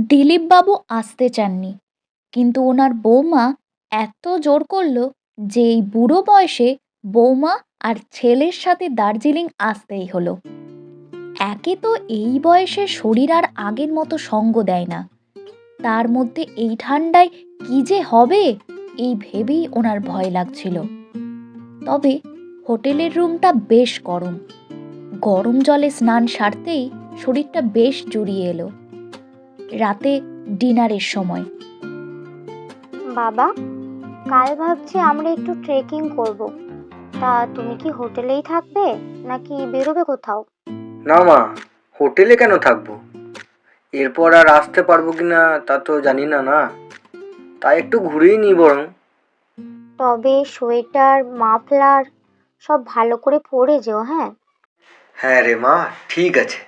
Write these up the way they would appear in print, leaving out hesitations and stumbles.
দিলীপবাবু আসতে চাননি, কিন্তু ওনার বৌমা এত জোর করল যে এই বুড়ো বয়সে বৌমা আর ছেলের সাথে দার্জিলিং আসতেই হলো। একে তো এই বয়সে শরীর আর আগের মতো সঙ্গ দেয় না, তার মধ্যে এই ঠান্ডায় কি যে হবে এই ভেবেই ওনার ভয় লাগছিল। তবে হোটেলের রুমটা বেশ গরম, গরম জলে স্নান সারতেই শরীরটা বেশ জুড়িয়ে এলো। রাতে ডিনারের সময়, বাবা, কাল ভাবছি আমরা একটু ট্রেকিং করব। তা তুমি কি হোটেলেই থাকবে নাকি বেরোবে কোথাও? না মা, হোটেলে কেন থাকবো? এরপর আর আসতে পারবো কিনা তা তো জানি না। তাই একটু ঘুরেই নিই বরং। তবে সোয়েটার মাফলার সব ভালো করে পরে যেও, হ্যাঁ? হ্যাঁ রে মা, ঠিক আছে।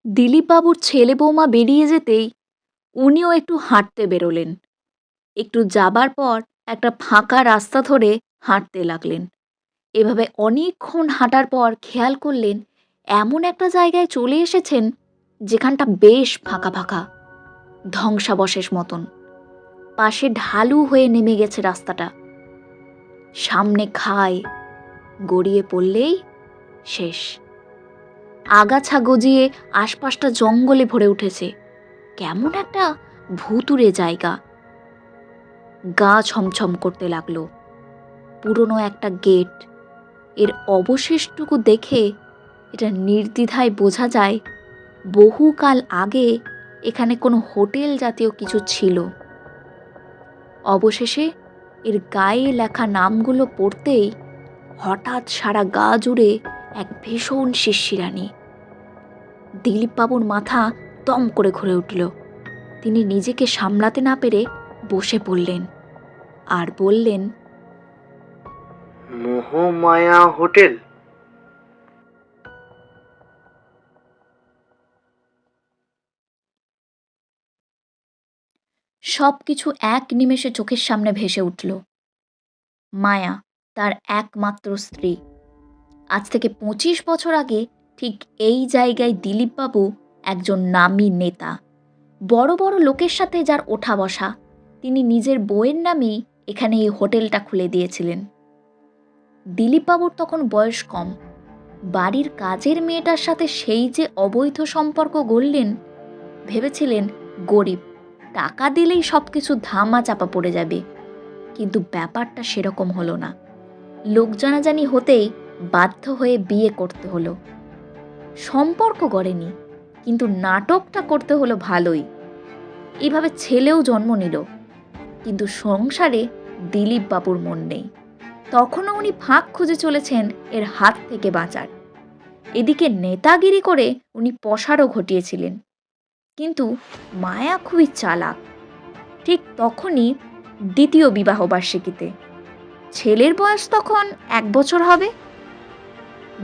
দিলীপবাবুর ছেলে বৌমা বেরিয়ে যেতেই উনিও একটু হাঁটতে বেরোলেন। একটু যাবার পর একটা ফাঁকা রাস্তা ধরে হাঁটতে লাগলেন। এভাবে অনেকক্ষণ হাঁটার পর খেয়াল করলেন এমন একটা জায়গায় চলে এসেছেন যেখানটা বেশ ফাঁকা ফাঁকা, ধ্বংসাবশেষ মতন। পাশে ঢালু হয়ে নেমে গেছে রাস্তাটা, সামনে খাই, গড়িয়ে পড়লেই শেষ। আগাছা গজিয়ে আশপাশটা জঙ্গলে ভরে উঠেছে, কেমন একটা ভুতুড়ে জায়গা। গা ছমছম করতে লাগলো। পুরনো একটা গেট, এর অবশেষটুকু দেখে এটা নির্দ্বিধায় বোঝা যায় বহুকাল আগে এখানে কোনো হোটেল জাতীয় কিছু ছিল। অবশেষে এর গায়ে লেখা নামগুলো পড়তেই হঠাৎ সারা গা জুড়ে এক ভীষণ শিরশিরানি। দিলীপবাবুর মাথা দম করে ঘুরে উঠল। তিনি নিজেকে সামলাতে না পেরে বসে পড়লেন আর বললেন, মোহমায়া হোটেল? সব কিছু এক নিমেষে চোখের সামনে ভেসে উঠল। মায়া, তার একমাত্র স্ত্রী। আজ থেকে 25 বছর আগে ঠিক এই জায়গায় দিলীপবাবু একজন নামী নেতা, বড় বড় লোকের সাথে যার ওঠা বসা, তিনি নিজের বউয়ের নামেই এখানে এই হোটেলটা খুলে দিয়েছিলেন। দিলীপবাবুর তখন বয়স কম। বাড়ির কাজের মেয়েটার সাথে সেই যে অবৈধ সম্পর্ক গড়লেন, ভেবেছিলেন গরিব, টাকা দিলেই সব কিছু ধামা চাপা পড়ে যাবে। কিন্তু ব্যাপারটা সেরকম হলো না। লোক জানাজানি হতেই বাধ্য হয়ে বিয়ে করতে হলো। সম্পর্ক গড়েনি, কিন্তু নাটকটা করতে হলো ভালোই। এইভাবে ছেলেও জন্ম নিল, কিন্তু সংসারে দিলীপবাবুর মন নেই। তখনও উনি ফাঁক খুঁজে চলেছেন এর হাত থেকে বাঁচার। এদিকে নেতাগিরি করে উনি পসারও ঘটিয়েছিলেন। কিন্তু মায়া খুবই চালাক। ঠিক তখনই দ্বিতীয় বিবাহবার্ষিকীতে, ছেলের বয়স তখন 1 বছর হবে,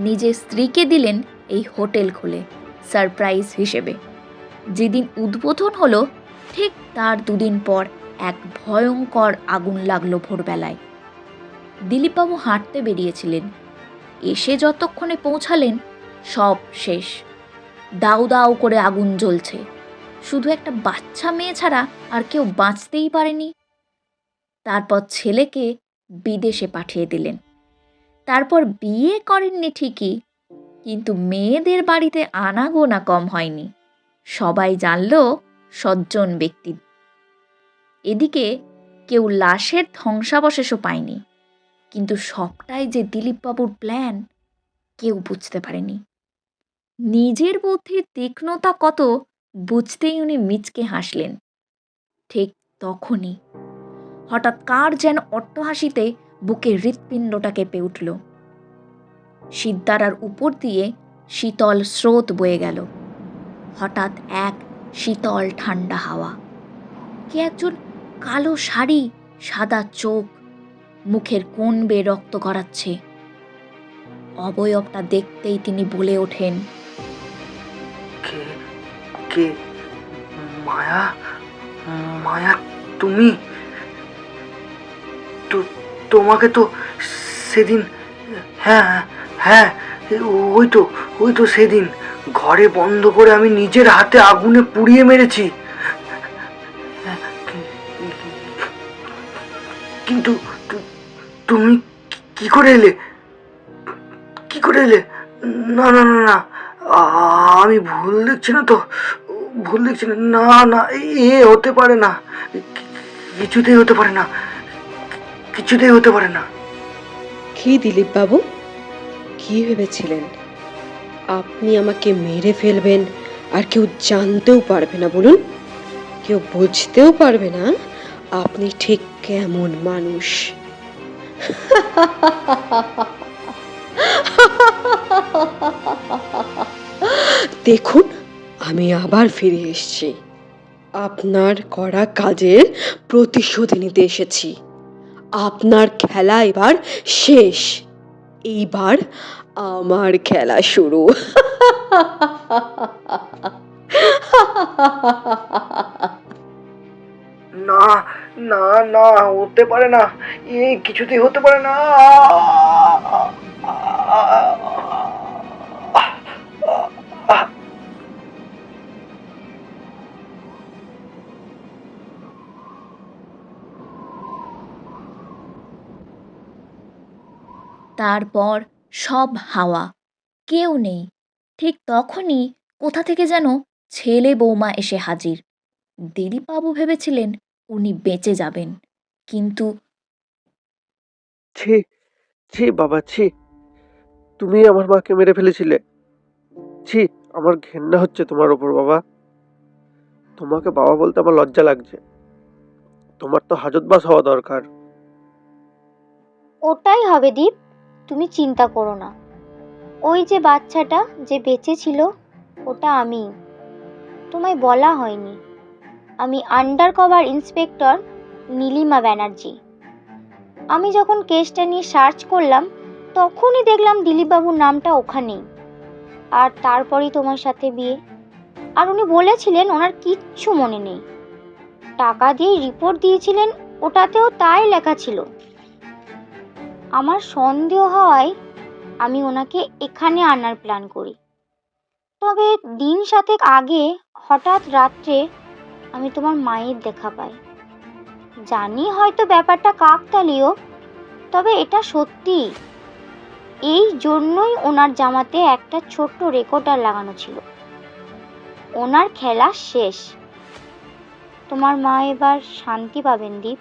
নিজের স্ত্রীকে দিলেন এই হোটেল খুলে সারপ্রাইজ হিসেবে। যেদিন উদ্বোধন হলো ঠিক তার 2 দিন পর এক ভয়ঙ্কর আগুন লাগলো ভোরবেলায়। দিলীপবাবু হাঁটতে বেরিয়েছিলেন, এসে যতক্ষণে পৌঁছালেন সব শেষ। দাউ দাউ করে আগুন জ্বলছে, শুধু একটা বাচ্চা মেয়ে ছাড়া আর কেউ বাঁচতেই পারেনি। তারপর ছেলেকে বিদেশে পাঠিয়ে দিলেন। তারপর বিয়ে করেননি ঠিকই, কিন্তু মেয়েদের বাড়িতে আনাগোনা কম হয়নি। সবাই জানল সজ্জন ব্যক্তি। এদিকে কেউ লাশের ধ্বংসাবশেষও পায়নি, কিন্তু সবটাই যে দিলীপবাবুর প্ল্যান কেউ বুঝতে পারেনি। নিজের বুদ্ধির তীক্ষ্ণতা কত বুঝতেই উনি মিচকে হাসলেন। ঠিক তখনই হঠাৎ কার যেন অট্টহাসিতে বুকে হৃৎপিণ্ডটা কেঁপে উঠল। সিদ্দারার উপর দিয়ে শীতল স্রোত বয়ে গেল। হঠাৎ এক শীতল ঠান্ডা হাওয়া। কে একজন কালো শাড়ি, সাদা চোখ, মুখের কোণ বেয়ে রক্ত গড়াচ্ছে। অবয়বটা দেখতেই তিনি বলে ওঠেন, কে কে মায়া? মায়া তুমি? তোমাকে তো সেদিন, হ্যাঁ হ্যাঁ, ওই তো সেদিন ঘরে বন্ধ করে আমি নিজের হাতে আগুনে পুড়িয়ে মেরেছি। কিন্তু তুমি কি করে এলে? কি করে এলে? না না না না, আমি ভুল দেখছি না তো? ভুল দেখছি না? না না, এ হতে পারে না, কিছুতেই হতে পারে না, কিছুতেই হতে পারে না। কি দিলীপ বাবু, কি ভেবেছিলেন আপনি আমাকে মেরে ফেলবেন আর কেউ জানতেও পারবে না? বলুন, কেউ বুঝতেও পারবে না আপনি ঠিক কেমন মানুষ। দেখুন, আমি আবার ফিরে এসেছি। আপনার করা কাজের প্রতিশোধ নিতে এসেছি। আপনার খেলা এবার শেষ। এইবার আমার খেলা শুরু। না না না, হতে পারে না, কিছুতেই হতে পারে না। তারপর সব হাওয়া, কেউ নেই। ঠিক তখনই কোথা থেকে যেন ছেলে বৌমা এসে হাজির। দিলীপবাবু ভেবেছিলেন উনি বেঁচে যাবেন, কিন্তু ছি, ছি বাবা, ছি! তুমি আমার মাকে মেরে ফেলেছিলে। ছি! আমার ঘেন্না হচ্ছে তোমার ওপর বাবা। তোমাকে বাবা বলতে আমার লজ্জা লাগছে। তোমার তো হাজতবাস হওয়া দরকার। ওটাই হবে দীপ, তুমি চিন্তা করো না। ওই যে বাচ্চাটা যে বেঁচে ছিল, ওটা আমি। তোমায় বলা হয়নি, আমি under cover inspector Nilima Banerjee. আমি যখন কেসটা নিয়ে সার্চ করলাম, তখনই দেখলাম দিলীপবাবুর নামটা ওখানেই। আর তারপরেই তোমার সাথে বিয়ে। আর উনি বলেছিলেন ওনার কিচ্ছু মনে নেই। টাকা দিয়ে রিপোর্ট দিয়েছিলেন, ওটাতেও তাই লেখা ছিল। আমার সন্দেহ হওয়ায় আমি ওনাকে এখানে আনার প্ল্যান করি। তবে দিন সাতেক আগে হঠাৎ রাত্রে আমি তোমার মায়ের দেখা পাই। জানি হয়তো ব্যাপারটা কাকতালীয়, তবে এটা সত্যি। এই জন্যই ওনার জামাতে একটা ছোট্ট রেকর্ডার লাগানো ছিল। ওনার খেলা শেষ। তোমার মা এবার শান্তি পাবেন দীপ।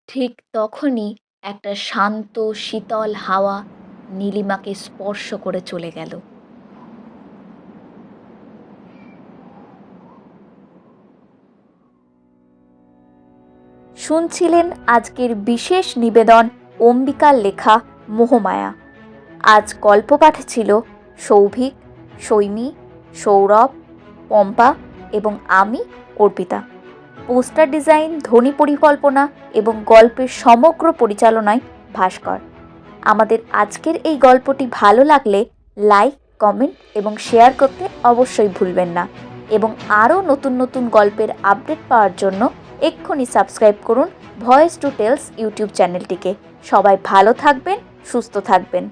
ঠিক তখনই একটা শান্ত শীতল হাওয়া নীলিমাকে স্পর্শ করে চলে গেল। শুনছিলেন আজকের বিশেষ নিবেদন অম্বিকার লেখা মোহমায়া। আজ গল্প পাঠে ছিল সৌভিক, সৈমি, সৌরভ, পম্পা এবং আমি অর্পিতা। পোস্টার ডিজাইন, ধ্বনি পরিকল্পনা এবং গল্পের সমগ্র পরিচালনায় ভাস্কর। আমাদের আজকের এই গল্পটি ভালো লাগলে লাইক, কমেন্ট এবং শেয়ার করতে অবশ্যই ভুলবেন না। এবং আরও নতুন নতুন গল্পের আপডেট পাওয়ার জন্য এক্ষুনি সাবস্ক্রাইব করুন ভয়েস টু টেলস ইউটিউব চ্যানেলটিকে। সবাই ভালো থাকবেন, সুস্থ থাকবেন।